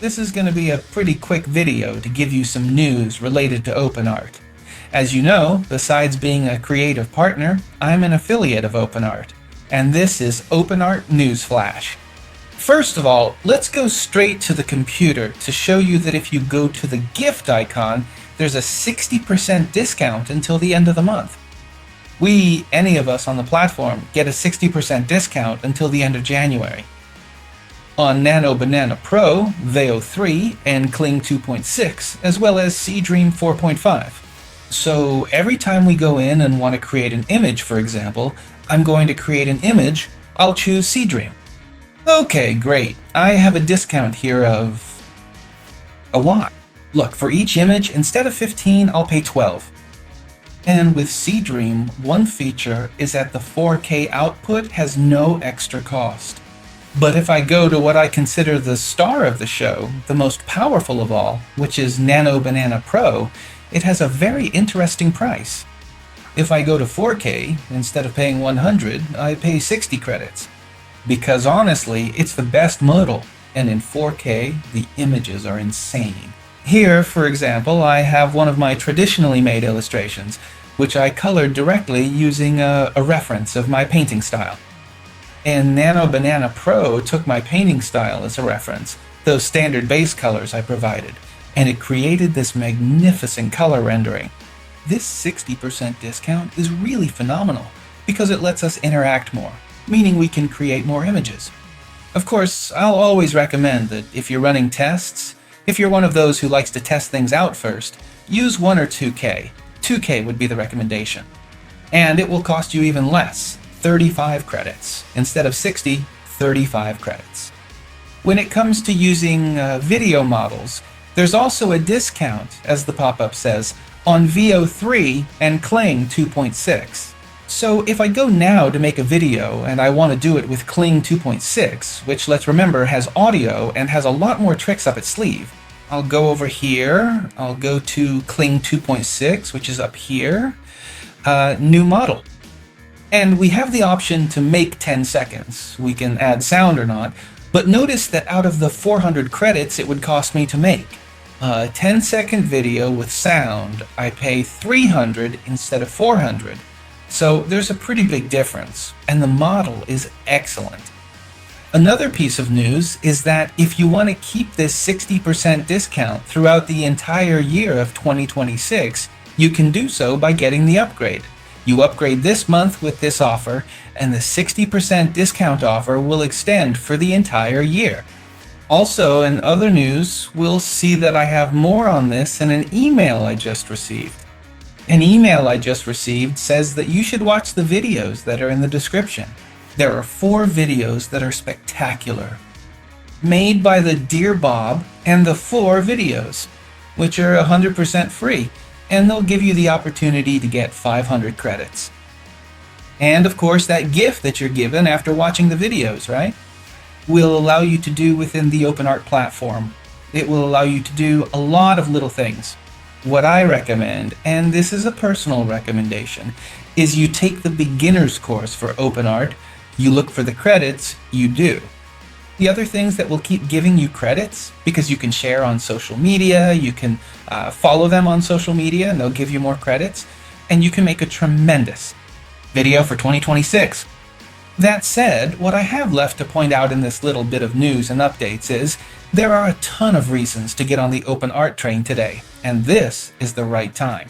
This is going to be a pretty quick video to give you some news related to OpenArt. As you know, besides being a creative partner, I'm an affiliate of OpenArt, and this is OpenArt News Flash. First of all, let's go straight to the computer to show you that if you go to the gift icon, there's a 60% discount until the end of the month. Any of us on the platform, get a 60% discount until the end of January. On NanoBanana Pro, Veo 3, and Kling 2.6, as well as Seedream 4.5. So every time we go in and want to create an image, for example, I'm going to create an image, I'll choose Seedream. Okay, great. I have a discount here of a lot. Look, for each image, instead of 15, I'll pay 12. And with Seedream, one feature is that the 4K output has no extra cost. But if I go to what I consider the star of the show, the most powerful of all, which is NanoBanana Pro, it has a very interesting price. If I go to 4K, instead of paying 100, I pay 60 credits. Because honestly, it's the best model, and in 4K, the images are insane. Here, for example, I have one of my traditionally made illustrations, which I colored directly using a reference of my painting style. And NanoBanana Pro took my painting style as a reference, those standard base colors I provided, and it created this magnificent color rendering. This 60% discount is really phenomenal, because it lets us interact more, meaning we can create more images. Of course, I'll always recommend that if you're running tests, if you're one of those who likes to test things out first, use 1 or 2K. 2K would be the recommendation. And it will cost you even less. 35 credits. Instead of 60, 35 credits. When it comes to using video models, there's also a discount, as the pop-up says, on Veo 3 and Kling 2.6. So if I go now to make a video and I want to do it with Kling 2.6, which, let's remember, has audio and has a lot more tricks up its sleeve, I'll go over here, I'll go to Kling 2.6, which is up here, new model. And we have the option to make 10 seconds. We can add sound or not, but notice that out of the 400 credits it would cost me to make a 10-second video with sound, I pay 300 instead of 400. So there's a pretty big difference, and the model is excellent. Another piece of news is that if you want to keep this 60% discount throughout the entire year of 2026, you can do so by getting the upgrade. You upgrade this month with this offer, and the 60% discount offer will extend for the entire year. Also, in other news, we'll see that I have more on this in an email I just received. An email I just received says that you should watch the videos that are in the description. There are 4 videos that are spectacular, made by the Dear Bob, and the 4 videos, which are 100% free. And they'll give you the opportunity to get 500 credits. And of course, that gift that you're given after watching the videos, right, will allow you to do within the OpenArt platform. It will allow you to do a lot of little things. What I recommend, and this is a personal recommendation, is you take the beginner's course for OpenArt, you look for the credits, you do. The other things that will keep giving you credits, because you can share on social media, you can follow them on social media and they'll give you more credits, and you can make a tremendous video for 2026. That said, what I have left to point out in this little bit of news and updates is there are a ton of reasons to get on the OpenArt train today, and this is the right time.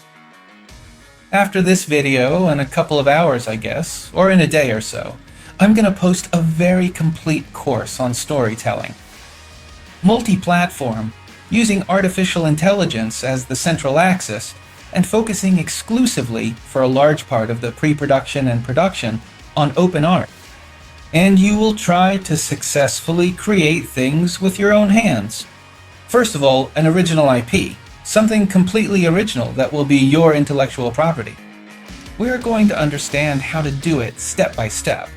After this video, in a couple of hours I guess, or in a day or so, I'm going to post a very complete course on storytelling. Multi-platform, using artificial intelligence as the central axis, and focusing exclusively, for a large part of the pre-production and production, on OpenArt. And you will try to successfully create things with your own hands. First of all, an original IP, something completely original that will be your intellectual property. We are going to understand how to do it step by step.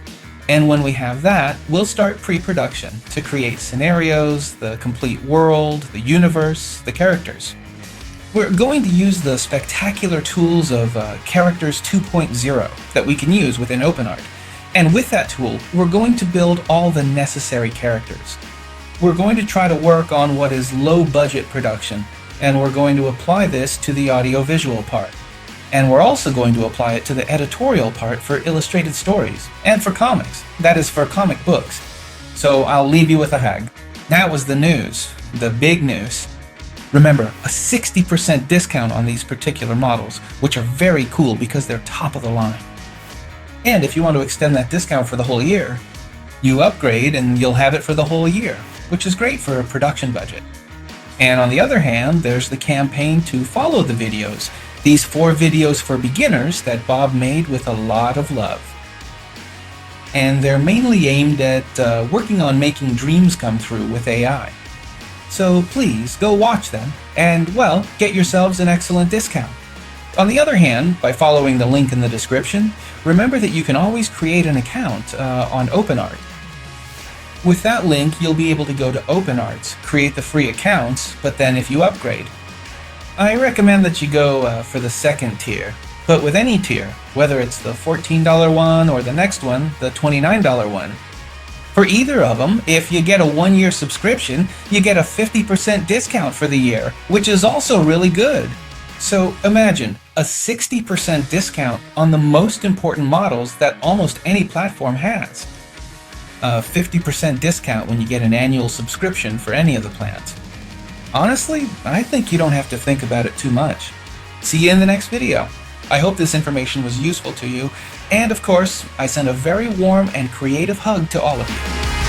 And when we have that, we'll start pre-production to create scenarios, the complete world, the universe, the characters. We're going to use the spectacular tools of Characters 2.0 that we can use within OpenArt. And with that tool, we're going to build all the necessary characters. we're going to try to work on what is low budget production, and we're going to apply this to the audio-visual part. And we're also going to apply it to the editorial part for illustrated stories, and for comics, that is for comic books. So I'll leave you with a hug. That was the news, the big news. Remember, a 60% discount on these particular models, which are very cool because they're top of the line. And if you want to extend that discount for the whole year, you upgrade and you'll have it for the whole year, which is great for a production budget. And on the other hand, there's the campaign to follow the videos. These 4 videos for beginners that Bob made with a lot of love. And they're mainly aimed at working on making dreams come true with AI. So please go watch them and, well, get yourselves an excellent discount. On the other hand, by following the link in the description, remember that you can always create an account on OpenArt. With that link, you'll be able to go to OpenArt, create the free accounts, but then if you upgrade, I recommend that you go for the second tier. But with any tier, whether it's the $14 one or the next one, the $29 one, for either of them, if you get a 1-year subscription, you get a 50% discount for the year, which is also really good. So imagine a 60% discount on the most important models that almost any platform has. A 50% discount when you get an annual subscription for any of the plans. Honestly, I think you don't have to think about it too much. See you in the next video. I hope this information was useful to you, and of course, I send a very warm and creative hug to all of you.